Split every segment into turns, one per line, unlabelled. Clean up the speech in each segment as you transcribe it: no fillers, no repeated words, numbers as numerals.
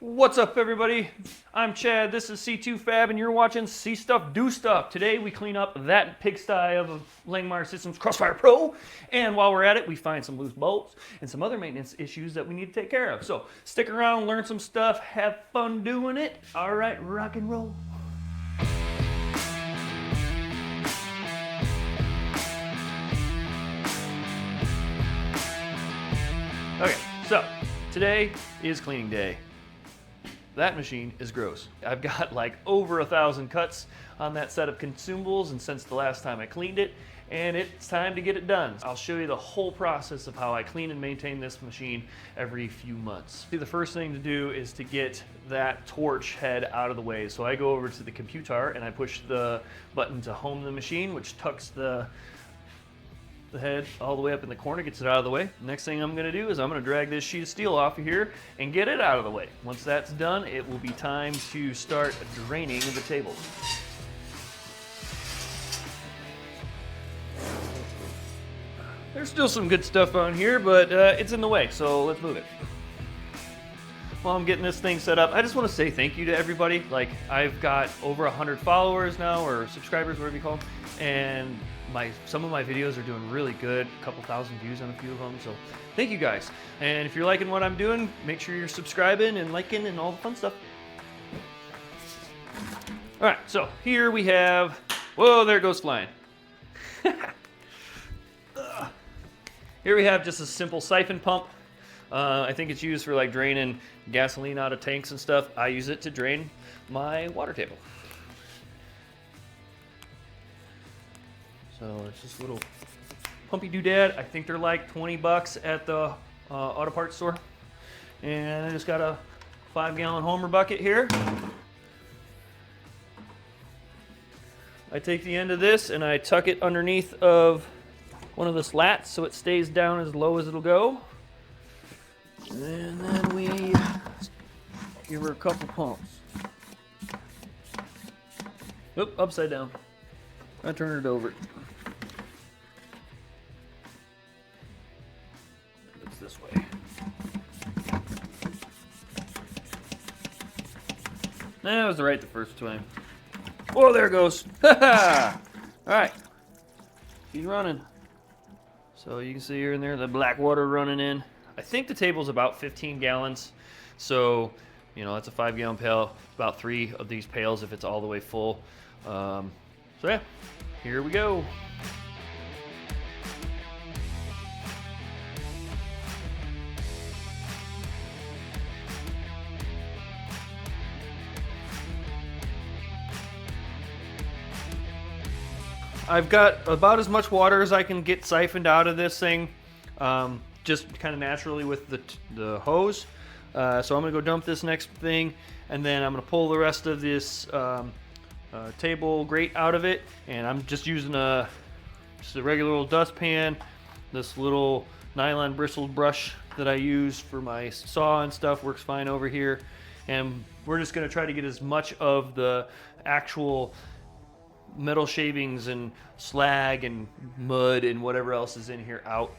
What's up, everybody? I'm Chad, this is C2 Fab, and you're watching See Stuff, Do Stuff. Today we clean up that pigsty of a Langmuir CrossFire Pro, and while we're at it, we find some loose bolts and some other maintenance issues that we need to take care of. So stick around, learn some stuff, have fun doing it. All right, rock and roll. Okay, so today is cleaning day. That machine is gross. I've got like over 1,000 cuts on that set of consumables, and since the last time I cleaned it, and it's time to get it done. I'll show you the whole process of how I clean and maintain this machine every few months. The first thing to do is to get that torch head out of the way. So I go over to the computer and I push the button to home the machine, which tucks the head all the way up in the corner, gets it out of the way. Next thing I'm gonna do is I'm gonna drag this sheet of steel off of here and get it out of the way. Once that's done, it will be time to start draining the tables. There's still some good stuff on here, but it's in the way, so let's move it. While I'm getting this thing set up, I just want to say thank you to everybody. Like, I've got over 100 followers now, or subscribers, whatever you call them, and some of my videos are doing really good, a couple thousand views on a few of them, so thank you guys. And if you're liking what I'm doing, make sure you're subscribing and liking and all the fun stuff. All right, so here we have, whoa, there it goes flying. Here we have just a simple siphon pump. I think it's used for like draining gasoline out of tanks and stuff. I use it to drain my water table. So it's this little pumpy doodad. I think they're like 20 bucks at the auto parts store. And I just got a 5-gallon Homer bucket here. I take the end of this and I tuck it underneath of one of the slats so it stays down as low as it'll go. And then we give her a couple pumps. Oop, upside down. I turn it over. It's this way. That was right the first time. Oh, there it goes. All right, he's running. So you can see here and there the black water running in. I think the table's about 15 gallons. So, you know, that's a 5-gallon pail. About 3 of these pails if it's all the way full. So yeah, here we go. I've got about as much water as I can get siphoned out of this thing, just kind of naturally with the hose. So I'm gonna go dump this next thing, and then I'm gonna pull the rest of this table grate out of it, and I'm just using just a regular little dustpan, this little nylon bristled brush that I use for my saw and stuff works fine over here, and we're just gonna try to get as much of the actual metal shavings and slag and mud and whatever else is in here out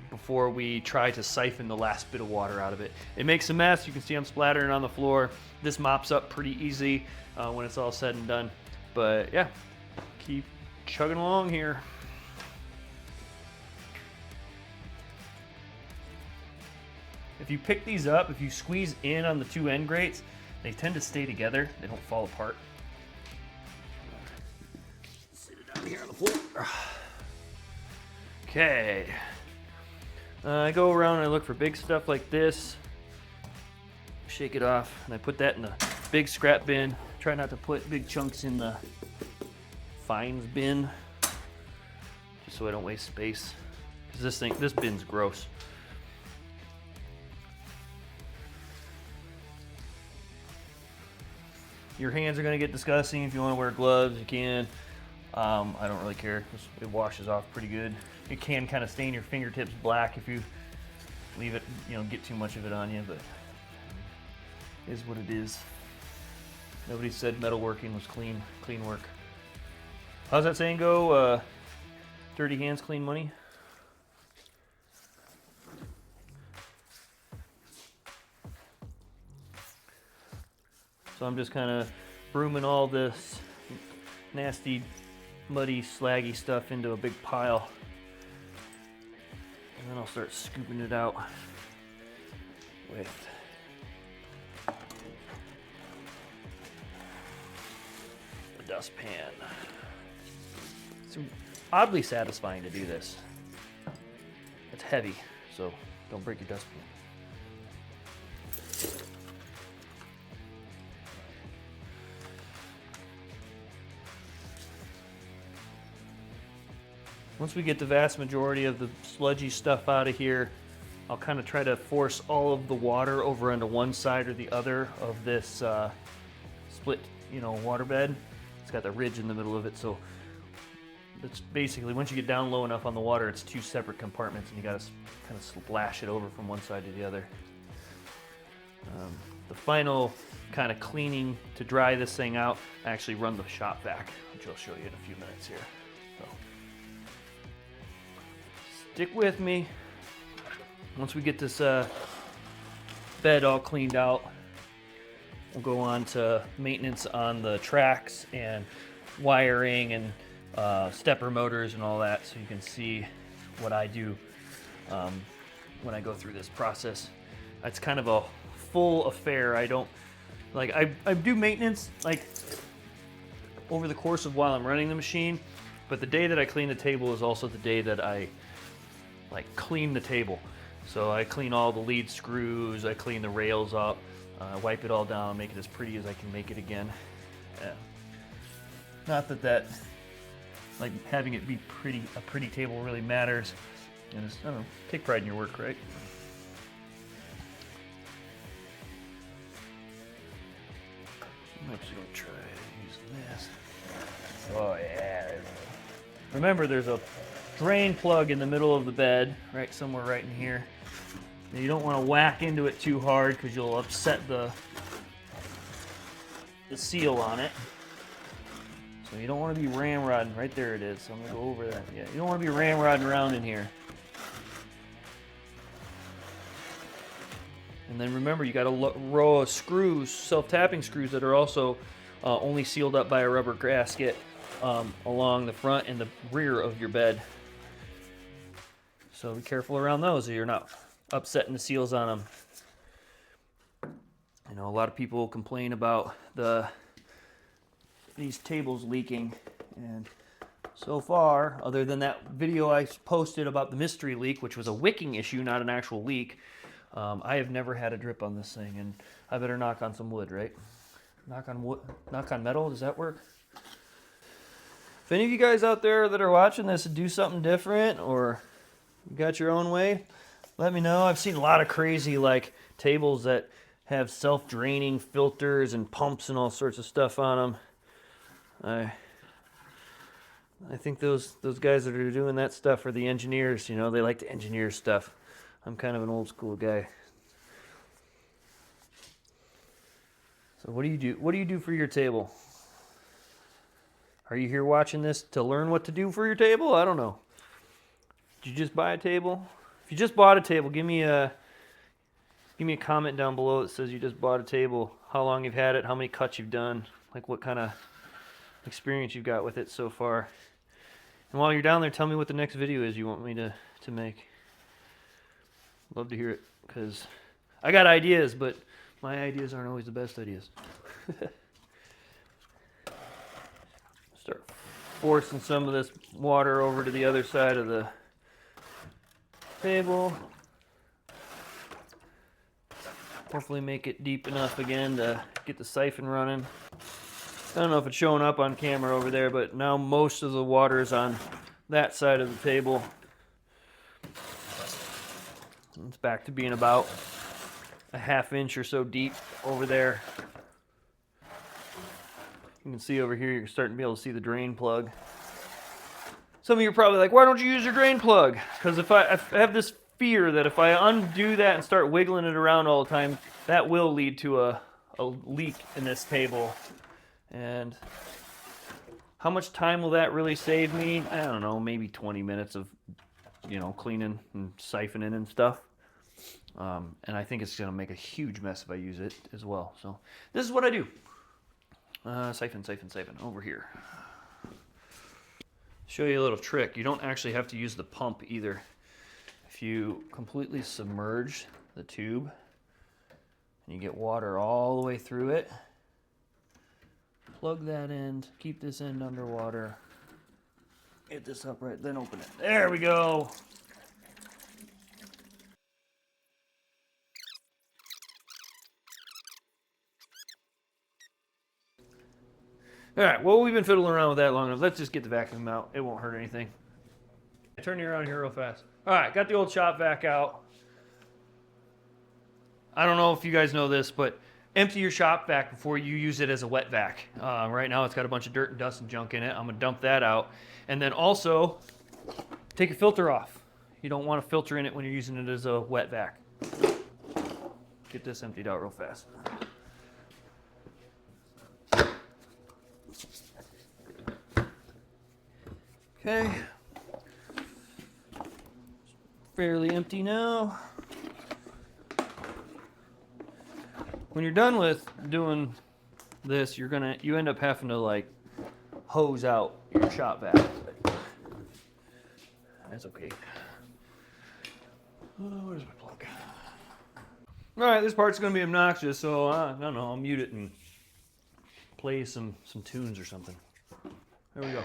before we try to siphon the last bit of water out of it. It makes a mess. You can see I'm splattering on the floor. This mops up pretty easy when it's all said and done. But yeah, keep chugging along here. If you pick these up, if you squeeze in on the 2 end grates, they tend to stay together. They don't fall apart. Sit it down here on the floor. Okay. I go around and I look for big stuff like this. Shake it off, and I put that in the big scrap bin. Try not to put big chunks in the fines bin, just so I don't waste space. Because this bin's gross. Your hands are gonna get disgusting. If you want to wear gloves, you can. I don't really care. It washes off pretty good. It can kind of stain your fingertips black if you leave it, you know, get too much of it on you, but it is what it is. Nobody said metalworking was clean work. How's that saying go? Dirty hands, clean money. So I'm just kind of brooming all this nasty, muddy, slaggy stuff into a big pile. And then I'll start scooping it out with the dustpan. It's oddly satisfying to do this. It's heavy, so don't break your dustpan. Once we get the vast majority of the sludgy stuff out of here, I'll kind of try to force all of the water over onto one side or the other of this split, waterbed. It's got the ridge in the middle of it, so it's basically, once you get down low enough on the water, it's two separate compartments, and you got to kind of splash it over from one side to the other. The final kind of cleaning to dry this thing out, I actually run the shop vac, which I'll show you in a few minutes here. So, stick with me. Once we get this bed all cleaned out, we'll go on to maintenance on the tracks and wiring and stepper motors and all that, so you can see what I do when I go through this process. It's kind of a full affair. I don't I do maintenance like over the course of while I'm running the machine, but the day that I clean the table is also the day that I clean the table. So I clean all the lead screws, I clean the rails up, wipe it all down, make it as pretty as I can make it again. Not that having it be a pretty table really matters. And I don't know, take pride in your work, right? I'm actually gonna try using this. Oh yeah. Remember, there's a drain plug in the middle of the bed, right somewhere right in here. Now, you don't want to whack into it too hard because you'll upset the seal on it. So you don't want to be ramrodding. Right there it is. So I'm going to go over that. Yeah, you don't want to be ramrodding around in here. And then remember, you got a row of screws, self-tapping screws that are also only sealed up by a rubber gasket along the front and the rear of your bed. So be careful around those so you're not upsetting the seals on them. A lot of people complain about these tables leaking, and so far, other than that video I posted about the mystery leak, which was a wicking issue, not an actual leak, I have never had a drip on this thing, and I better knock on some wood, right? Knock on wood, knock on metal, does that work? If any of you guys out there that are watching this do something different, or you got your own way, let me know. I've seen a lot of crazy tables that have self-draining filters and pumps and all sorts of stuff on them. I think those guys that are doing that stuff are the engineers. They like to engineer stuff. I'm kind of an old school guy. So what do you do? What do you do for your table? Are you here watching this to learn what to do for your table? I don't know. Did you just buy a table? If you just bought a table, give me a comment down below that says you just bought a table, how long you've had it, how many cuts you've done, what kind of experience you've got with it so far. And while you're down there, tell me what the next video is you want me to make. Love to hear it, because I got ideas, but my ideas aren't always the best ideas. Start forcing some of this water over to the other side of the table. Hopefully make it deep enough again to get the siphon running. I don't know if it's showing up on camera over there, but now most of the water is on that side of the table. It's back to being about a ½ inch or so deep over there. You can see over here, you're starting to be able to see the drain plug. Some of you are probably like, why don't you use your drain plug? Because if I have this fear that if I undo that and start wiggling it around all the time, that will lead to a leak in this table. And how much time will that really save me? I don't know, maybe 20 minutes of, cleaning and siphoning and stuff. And I think it's going to make a huge mess if I use it as well. So this is what I do. Siphon over here. Show you a little trick. You don't actually have to use the pump either. If you completely submerge the tube and you get water all the way through it, plug that end, keep this end underwater, get this upright, then open it. There we go. All right, well, we've been fiddling around with that long enough. Let's just get the vacuum out. It won't hurt anything. Turn you around here real fast. All right, got the old shop vac out. I don't know if you guys know this, but empty your shop vac before you use it as a wet vac. Right now it's got a bunch of dirt and dust and junk in it. I'm gonna dump that out. And then also, take your filter off. You don't want a filter in it when you're using it as a wet vac. Get this emptied out real fast. Okay. Fairly empty now. When you're done with doing this, you end up having to like hose out your shop vac. That's okay. Where's my plug? All right, this part's gonna be obnoxious, so I don't know. I'll mute it and play some tunes or something. There we go.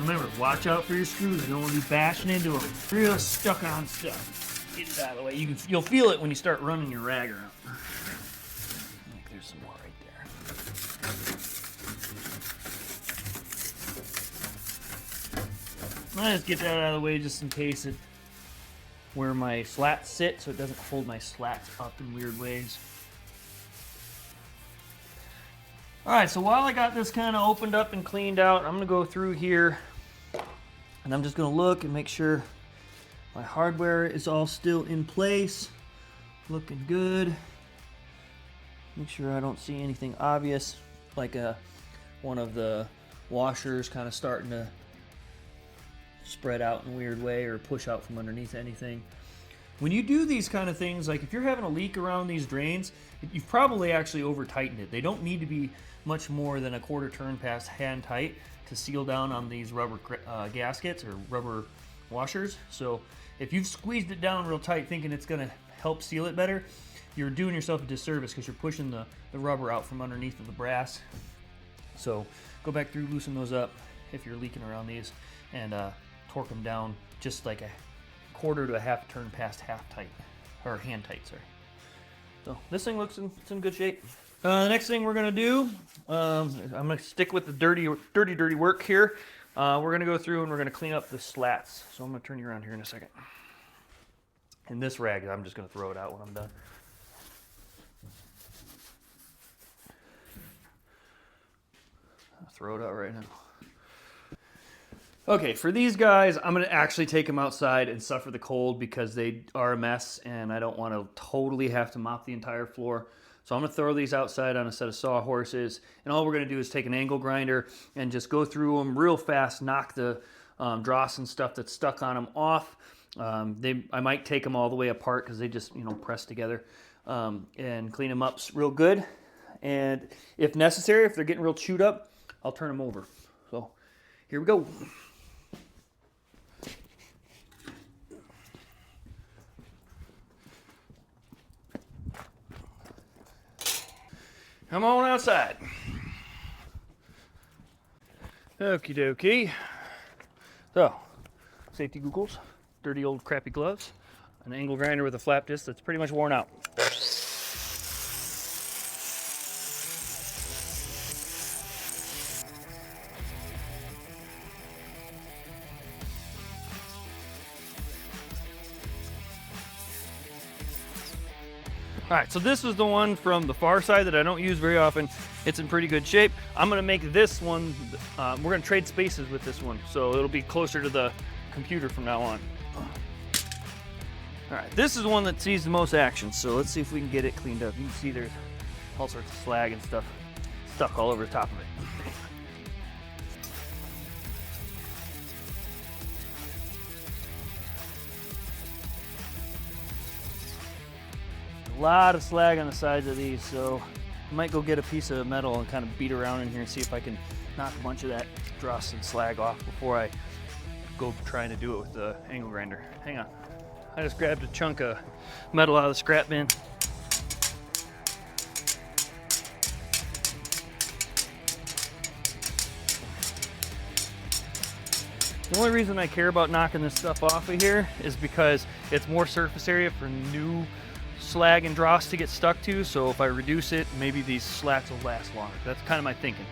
Remember, watch out for your screws. You don't want to be bashing into them. Real stuck on stuff. Get it out of the way. You'll feel it when you start running your rag around. I think there's some more right there. I'll just get that out of the way just in case it where my slats sit, so it doesn't hold my slats up in weird ways. Alright, so while I got this kind of opened up and cleaned out, I'm going to go through here and I'm just going to look and make sure my hardware is all still in place. Looking good. Make sure I don't see anything obvious, like one of the washers kind of starting to spread out in a weird way or push out from underneath anything. When you do these kind of things, like if you're having a leak around these drains, you've probably actually over tightened it. They don't need to be much more than a quarter turn past hand tight to seal down on these rubber gaskets or rubber washers. So if you've squeezed it down real tight thinking it's going to help seal it better, you're doing yourself a disservice because you're pushing the rubber out from underneath of the brass. So go back through, loosen those up if you're leaking around these, and torque them down just like a quarter to a half turn past half tight, or hand tight, sorry. So this thing looks it's in good shape. The next thing we're gonna do, I'm gonna stick with the dirty work here. We're gonna go through and we're gonna clean up the slats. So I'm gonna turn you around here in a second. And this rag, I'm just gonna throw it out when I'm done. I'll throw it out right now. Okay, for these guys, I'm going to actually take them outside and suffer the cold because they are a mess and I don't want to totally have to mop the entire floor. So I'm going to throw these outside on a set of sawhorses, and all we're going to do is take an angle grinder and just go through them real fast, knock the dross and stuff that's stuck on them off. I might take them all the way apart because they just press together, and clean them up real good. And if necessary, if they're getting real chewed up, I'll turn them over. So Here we go. Come on outside. Okie dokie. So, safety goggles, dirty old crappy gloves, an angle grinder with a flap disc that's pretty much worn out. All right, so this is the one from the far side that I don't use very often. It's in pretty good shape. I'm gonna make this one, we're gonna trade spaces with this one, so it'll be closer to the computer from now on. All right, this is the one that sees the most action, so let's see if we can get it cleaned up. You can see there's all sorts of slag and stuff stuck all over the top of it. A lot of slag on the sides of these, so I might go get a piece of metal and kind of beat around in here and see if I can knock a bunch of that dross and slag off before I go trying to do it with the angle grinder. Hang on. I just grabbed a chunk of metal out of the scrap bin. The only reason I care about knocking this stuff off of here is because it's more surface area for new slag and dross to get stuck to, so if I reduce it, maybe these slats will last longer. That's kind of my thinking.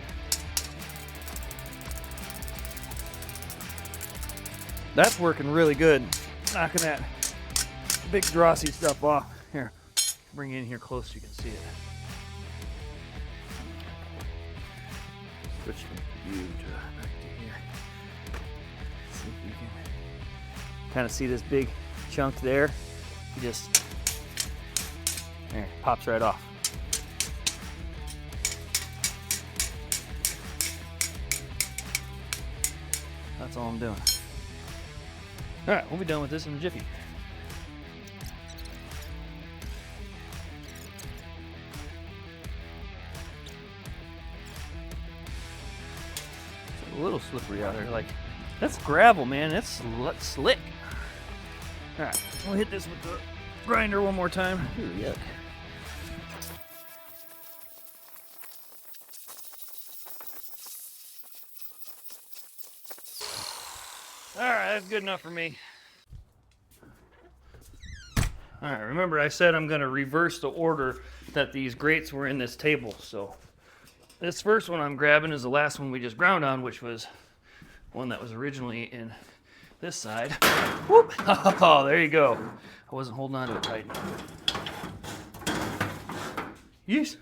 That's working really good, knocking that big drossy stuff off. Here, bring it in here close so you can see it. Switch the view to back to here. See if you can kind of see this big chunk there. You just there, pops right off. That's all I'm doing. All right, we'll be done with this in a jiffy. It's a little slippery out there. Like, that's gravel, man. That's slick. All right, we'll hit this with the grinder one more time. Ooh, yuck. All right, that's good enough for me. All right, remember I said I'm gonna reverse the order that these grates were in this table. So this first one I'm grabbing is the last one we just ground on, which was one that was originally in this side. Whoop! Oh, there you go. I wasn't holding on to it tight enough. Yes.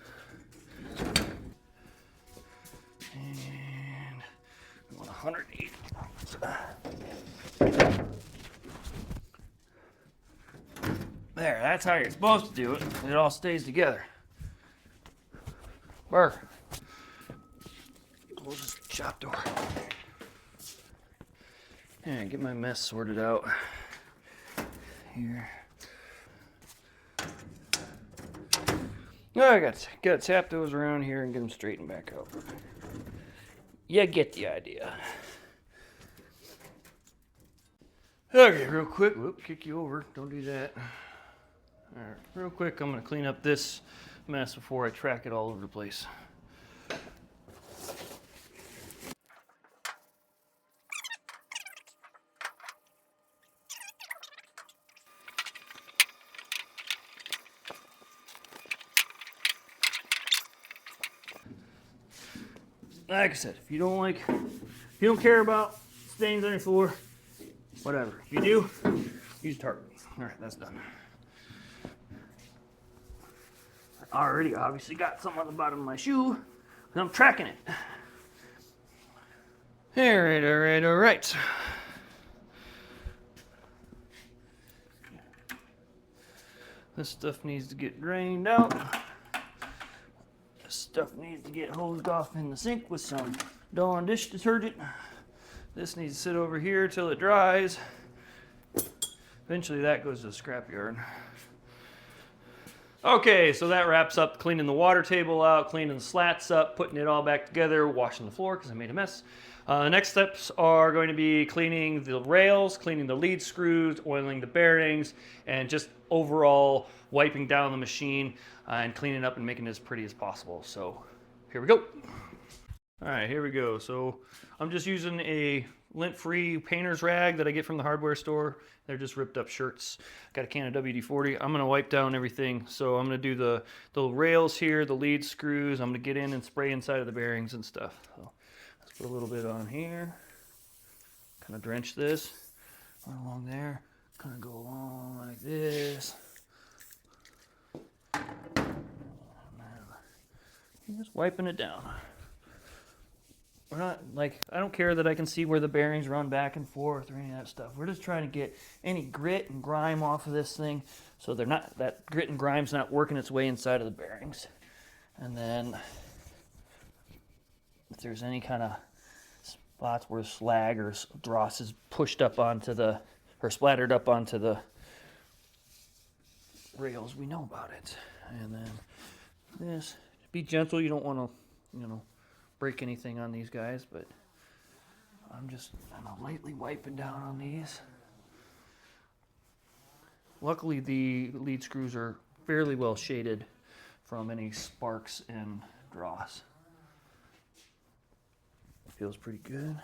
And we want 180. There, that's how you're supposed to do it. It all stays together. Burr. Close this shop door. And get my mess sorted out here. Oh, I got to tap those around here and get them straightened back out. You get the idea. Okay, real quick. Whoop, kick you over. Don't do that. All right, real quick, I'm going to clean up this mess before I track it all over the place. Like I said, if you don't care about stains on your floor, whatever. If you do, use tarp. All right, that's done. I already obviously got something on the bottom of my shoe, because I'm tracking it. All right. This stuff needs to get drained out. This stuff needs to get hosed off in the sink with some Dawn dish detergent. This needs to sit over here till it dries. Eventually that goes to the scrapyard. Okay, so that wraps up cleaning the water table out, cleaning the slats up, putting it all back together, washing the floor because I made a mess. Next steps are going to be cleaning the rails, cleaning the lead screws, oiling the bearings, and just overall wiping down the machine and cleaning up and making it as pretty as possible. So here we go. All right, here we go. So I'm just using a lint-free painter's rag that I get from the hardware store. They're just ripped up shirts. Got a can of WD-40. I'm gonna wipe down everything. So I'm gonna do the rails here, the lead screws. I'm gonna get in and spray inside of the bearings and stuff. So let's put a little bit on here. Kind of drench this. Run along there. Kind of go along like this. Just wiping it down. We're not like, I don't care that I can see where the bearings run back and forth or any of that stuff. We're just trying to get any grit and grime off of this thing so they're not, that grit and grime's not working its way inside of the bearings. And then if there's any kind of spots where slag or dross is pushed up onto the, or splattered up onto the rails, we know about it. And then this, be gentle, you don't want to, you know, break anything on these guys, but I'm lightly wiping down on these. Luckily the lead screws are fairly well shaded from any sparks and dross. Feels pretty good.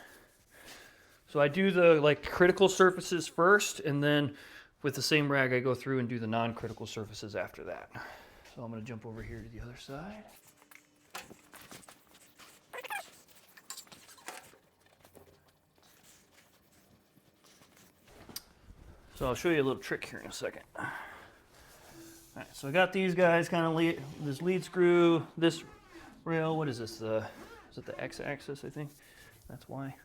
So I do the critical surfaces first, and then with the same rag I go through and do the non-critical surfaces after that. So I'm going to jump over here to the other side. So I'll show you a little trick here in a second. All right, so I got these guys kind of this lead screw, this rail. What is this? Is it the X-axis? I think that's why.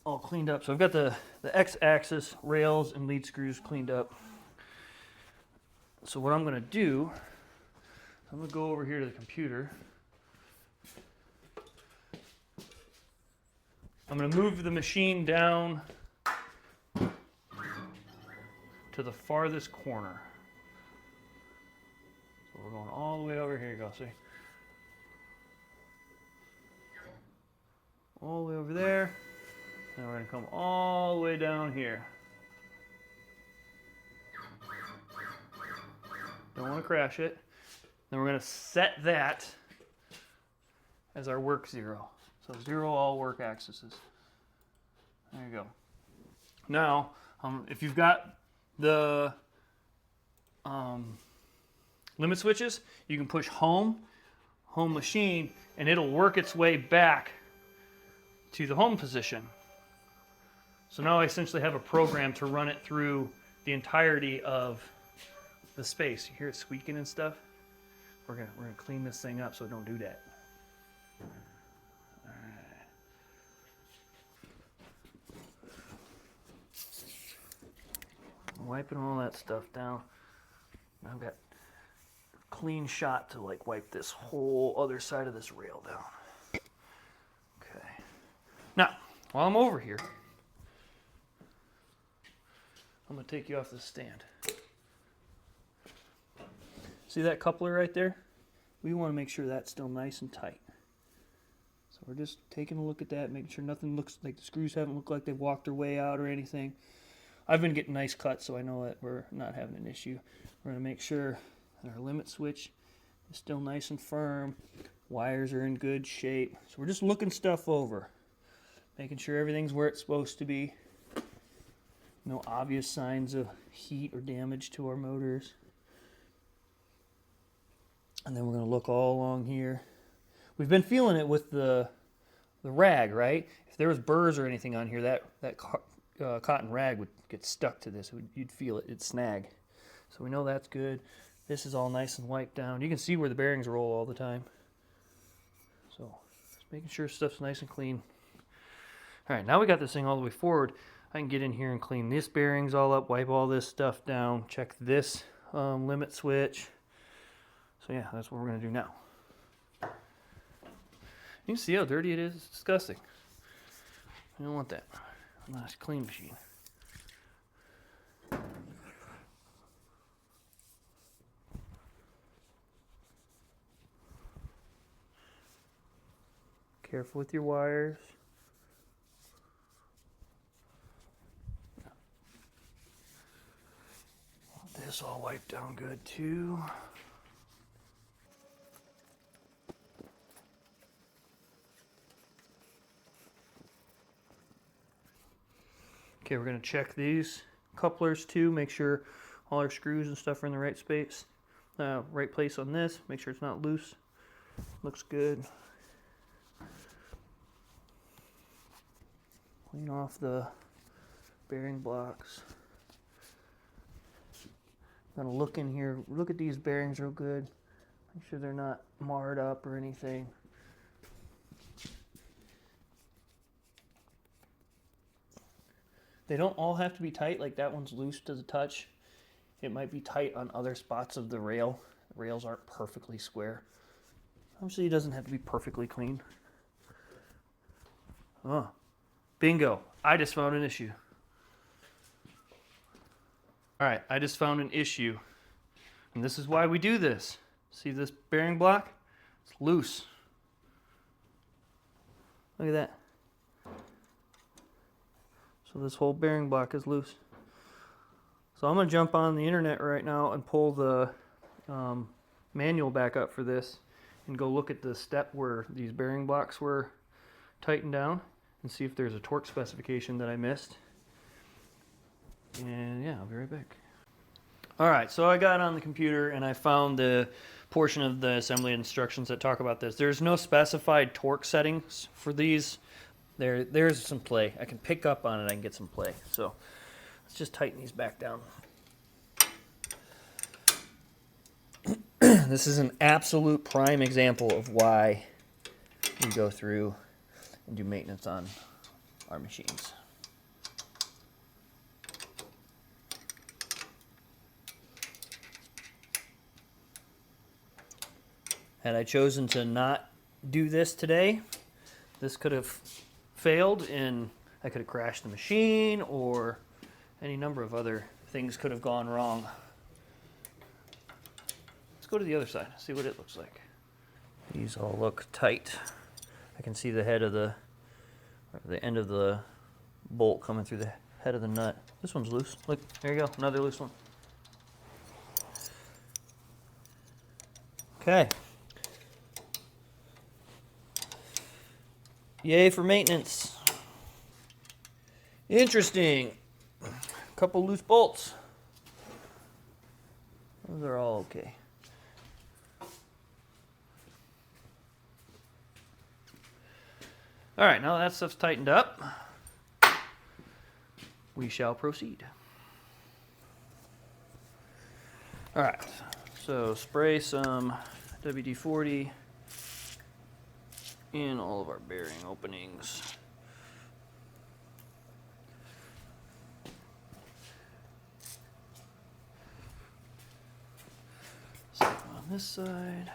All cleaned up. So I've got the X-axis rails and lead screws cleaned up. So what I'm going to do, I'm going to go over here to the computer. I'm going to move the machine down to the farthest corner. So we're going all the way over here. You go, see? All the way over there. And we're going to come all the way down here. Don't want to crash it. Then we're going to set that as our work zero. So 0 all work axes. There you go. Now, if you've got the limit switches, you can push home machine, and it'll work its way back to the home position. So now I essentially have a program to run it through the entirety of the space. You hear it squeaking and stuff? We're gonna clean this thing up so it don't do that. All right. Wiping all that stuff down. I've got a clean shot to wipe this whole other side of this rail down. Okay. Now, while I'm over here, I'm going to take you off the stand. See that coupler right there? We want to make sure that's still nice and tight. So we're just taking a look at that, making sure nothing looks like the screws haven't looked like they've walked their way out or anything. I've been getting nice cuts, so I know that we're not having an issue. We're going to make sure that our limit switch is still nice and firm. Wires are in good shape. So we're just looking stuff over, making sure everything's where it's supposed to be. No obvious signs of heat or damage to our motors. And then we're going to look all along here. We've been feeling it with the rag, right? If there was burrs or anything on here, that cotton rag would get stuck to this. You'd feel it. It'd snag. So we know that's good. This is all nice and wiped down. You can see where the bearings roll all the time. So just making sure stuff's nice and clean. All right, now we got this thing all the way forward. I can get in here and clean these bearings all up, wipe all this stuff down, check this limit switch. So yeah, that's what we're going to do now. You can see how dirty it is. It's disgusting. I don't want that. A nice clean machine. Careful with your wires. this all wiped down good too. Okay, we're gonna check these couplers too, make sure all our screws and stuff are in the right space, right place on this, make sure it's not loose. Looks good. Clean off the bearing blocks. I'm gonna look in here, look at these bearings real good, make sure they're not marred up or anything. They don't all have to be tight, like that one's loose to the touch. It might be tight on other spots of the rail. The rails aren't perfectly square. Obviously it doesn't have to be perfectly clean. Oh, bingo, I just found an issue. All right, I just found an issue. And this is why we do this. See this bearing block? It's loose. Look at that. So this whole bearing block is loose. So I'm going to jump on the internet right now and pull the manual back up for this and go look at the step where these bearing blocks were tightened down and see if there's a torque specification that I missed. And yeah, I'll be right back. Alright, so I got on the computer and I found the portion of the assembly instructions that talk about this. There's no specified torque settings for these. There's some play. I can pick up on it, I can get some play. So let's just tighten these back down. This is an absolute prime example of why we go through and do maintenance on our machines. Had I chosen to not do this today, this could have failed and I could have crashed the machine, or any number of other things could have gone wrong. Let's go to the other side, see what it looks like. These all look tight. I can see the head of the end of the bolt coming through the head of the nut. This one's loose. Look, there you go, another loose one. Okay. Yay for maintenance. Interesting. A couple loose bolts. Those are all okay. All right, now that stuff's tightened up, we shall proceed. All right, so spray some WD-40 in all of our bearing openings. Same on this side.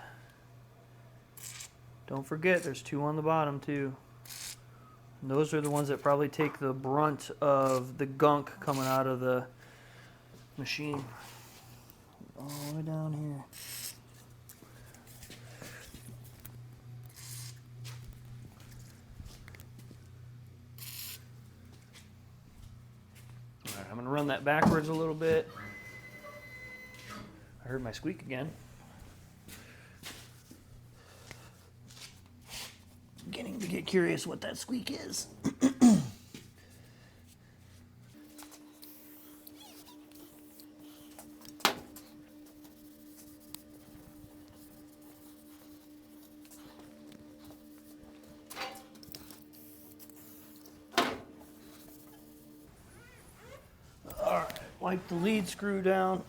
Don't forget, there's two on the bottom too. And those are the ones that probably take the brunt of the gunk coming out of the machine. All the way down here. Alright, I'm going to run that backwards a little bit. I heard my squeak again. Beginning to get curious what that squeak is. Alright, wipe the lead screw down.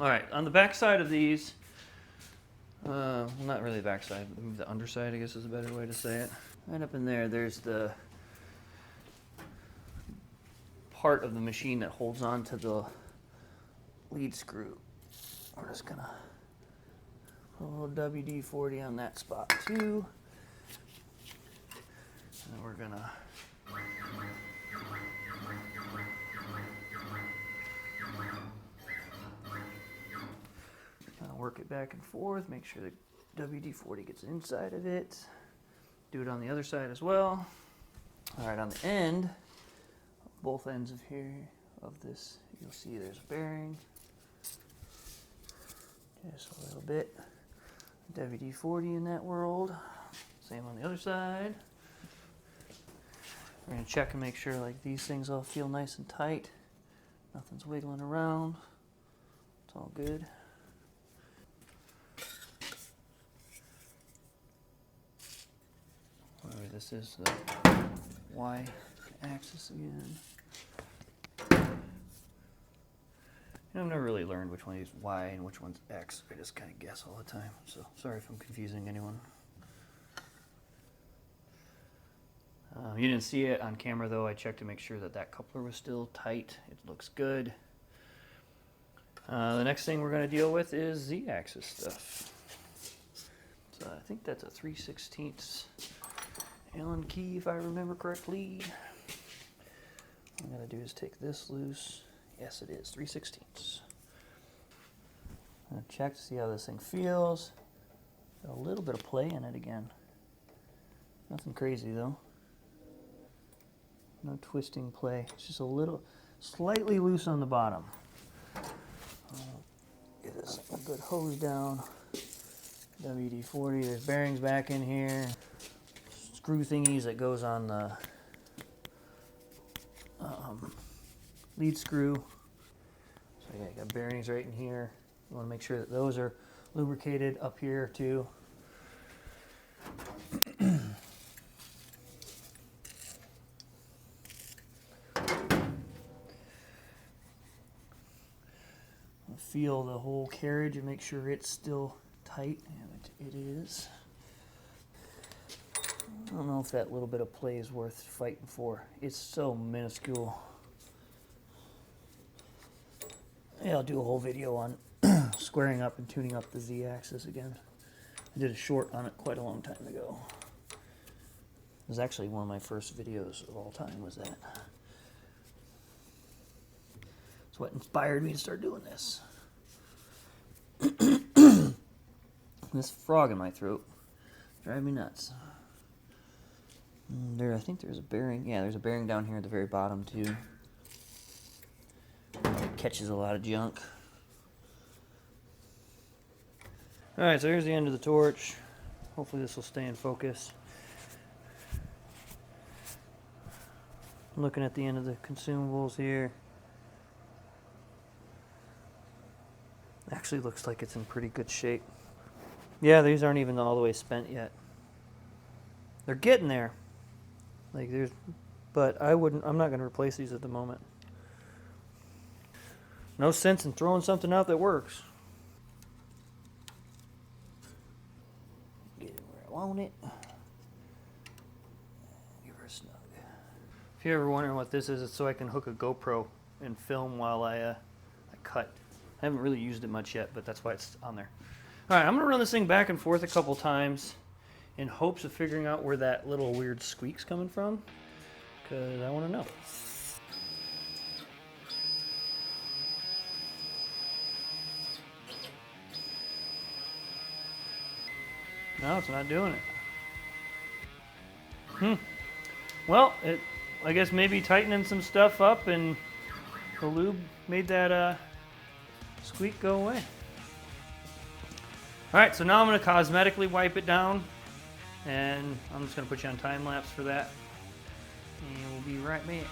Alright, on the back side of these, well, not really the back side, but the underside, I guess is a better way to say it. Right up in there, there's the part of the machine that holds on to the lead screw. We're just gonna put a little WD-40 on that spot too. And we're gonna work it back and forth, make sure the WD-40 gets inside of it. Do it on the other side as well. All right, on the end, both ends of here of this You'll see there's a bearing. Just a little bit. WD-40 in that world. Same on the other side. We're gonna check and make sure like these things all feel nice and tight. Nothing's wiggling around. It's all good. Whatever this is, the Y axis again. I've never really learned which one is Y and which one's X. I just kind of guess all the time. So sorry if I'm confusing anyone. You didn't see it on camera though. I checked to make sure that that coupler was still tight. It looks good. The next thing we're going to deal with is Z-axis stuff. So I think that's a 3/16 Allen key if I remember correctly. All I got to do is take this loose. Yes, it is 3/16. I'm going to check to see how this thing feels. Got a little bit of play in it again. Nothing crazy though. No twisting play. It's just a little, slightly loose on the bottom. Give this a good hose down. WD-40. There's bearings back in here. Screw thingies that goes on the lead screw. So yeah, you got bearings right in here. You want to make sure that those are lubricated up here too. Feel the whole carriage and make sure it's still tight, and it is. I don't know if that little bit of play is worth fighting for. It's so minuscule. Yeah, I'll do a whole video on squaring up and tuning up the Z-axis again. I did a short on it quite a long time ago. It was actually one of my first videos of all time, was that. It's what inspired me to start doing this. This frog in my throat drives me nuts. There, I think there's a bearing. Yeah, there's a bearing down here at the very bottom too. It catches a lot of junk. All right, so here's the end of the torch. Hopefully this will stay in focus. I'm looking at the end of the consumables here. Actually looks like it's in pretty good shape. Yeah, these aren't even all the way spent yet. They're getting there. Like there's, but I'm not going to replace these at the moment. No sense in throwing something out that works. Get it where I want it. Give her a snug. If you're ever wondering what this is, it's so I can hook a GoPro and film while I cut. I haven't really used it much yet, but that's why it's on there. All right, I'm going to run this thing back and forth a couple times in hopes of figuring out where that little weird squeak's coming from, because I want to know. No, it's not doing it. Well, I guess maybe tightening some stuff up and the lube made that squeak go away. All right, so now I'm going to cosmetically wipe it down, and I'm just going to put you on time lapse for that, and we'll be right back.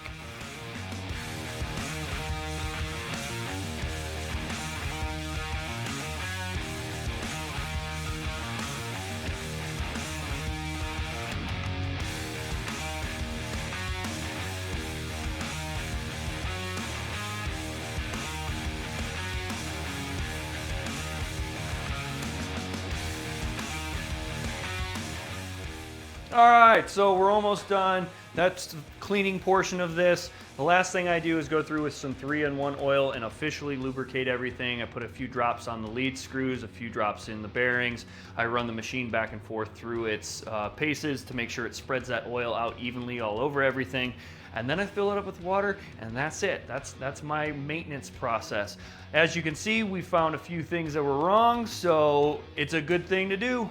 All right, so we're almost done. That's the cleaning portion of this. The last thing I do is go through with some 3-in-1 oil and officially lubricate everything. I put a few drops on the lead screws, a few drops in the bearings. I run the machine back and forth through its paces to make sure it spreads that oil out evenly all over everything. And then I fill it up with water, and that's it. That's my maintenance process. As you can see, we found a few things that were wrong, so it's a good thing to do.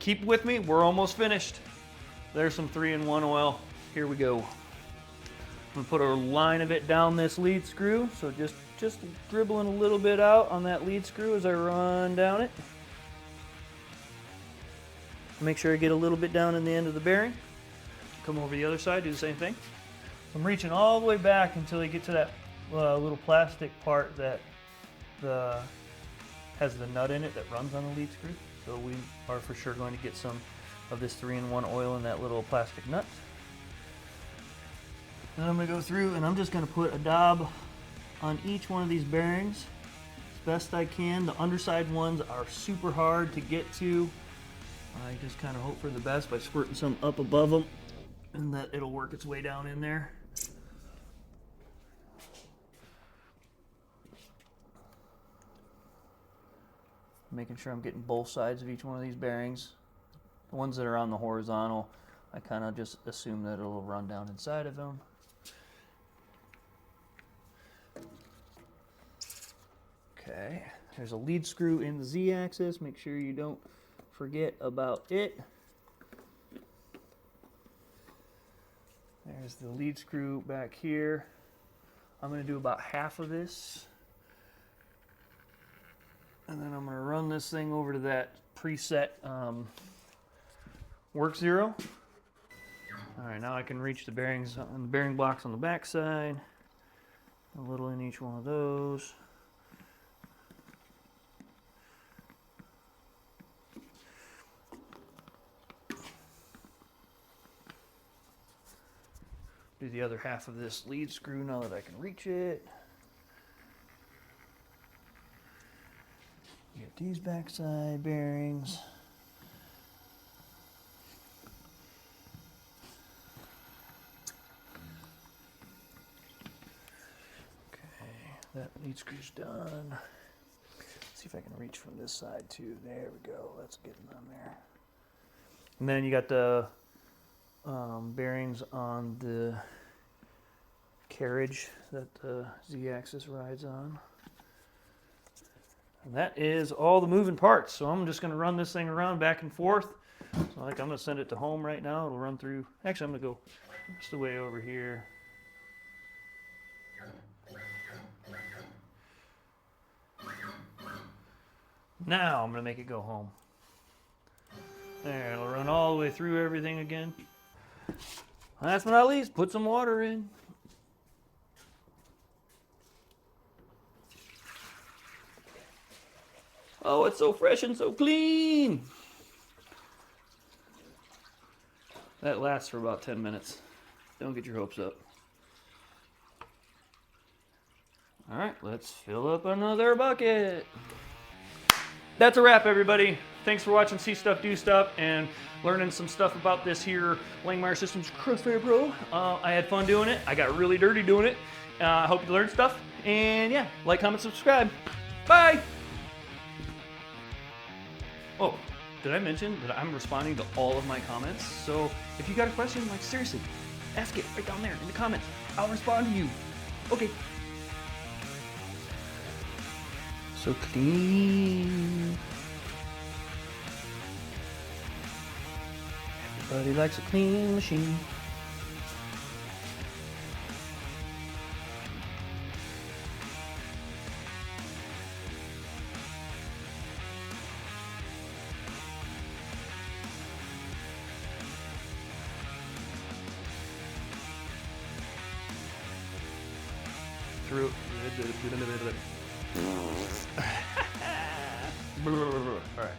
Keep with me, we're almost finished. There's some 3-in-1 oil. Here we go. I'm gonna put a line of it down this lead screw, so just dribbling a little bit out on that lead screw as I run down it. Make sure I get a little bit down in the end of the bearing. Come over the other side, do the same thing. I'm reaching all the way back until I get to that little plastic part that has the nut in it that runs on the lead screw. So we are for sure going to get some of this 3-in-1 oil in that little plastic nut. Then I'm going to go through and I'm just going to put a dab on each one of these bearings as best I can. The underside ones are super hard to get to. I just kind of hope for the best by squirting some up above them and that it'll work its way down in there. Making sure I'm getting both sides of each one of these bearings. The ones that are on the horizontal, I kind of just assume that it'll run down inside of them. Okay, there's a lead screw in the Z-axis. Make sure you don't forget about it. There's the lead screw back here. I'm going to do about half of this. And then I'm going to run this thing over to that preset work zero. All right, now I can reach the bearings on the bearing blocks on the back side. A little in each one of those. Do the other half of this lead screw now that I can reach it. Get these backside bearings. Okay, that lead screw's done. Let's see if I can reach from this side too. There we go. That's getting on there. And then you got the bearings on the carriage that the Z-axis rides on. And that is all the moving parts. So I'm just going to run this thing around back and forth. So like I'm going to send it to home right now. It'll run through. Actually, I'm going to go just the way over here. Now I'm going to make it go home. There, it'll run all the way through everything again. Last but not least, put some water in. Oh, it's so fresh and so clean. That lasts for about 10 minutes. Don't get your hopes up. All right, let's fill up another bucket. That's a wrap, everybody. Thanks for watching See Stuff, Do Stuff, and learning some stuff about this here Langmuir CrossFire Pro. I had fun doing it. I got really dirty doing it. I hope you learned stuff. And yeah, like, comment, subscribe. Bye. Oh, did I mention that I'm responding to all of my comments? So if you got a question, like seriously, ask it right down there in the comments. I'll respond to you. Okay. So clean. Everybody likes a clean machine. Through. All right.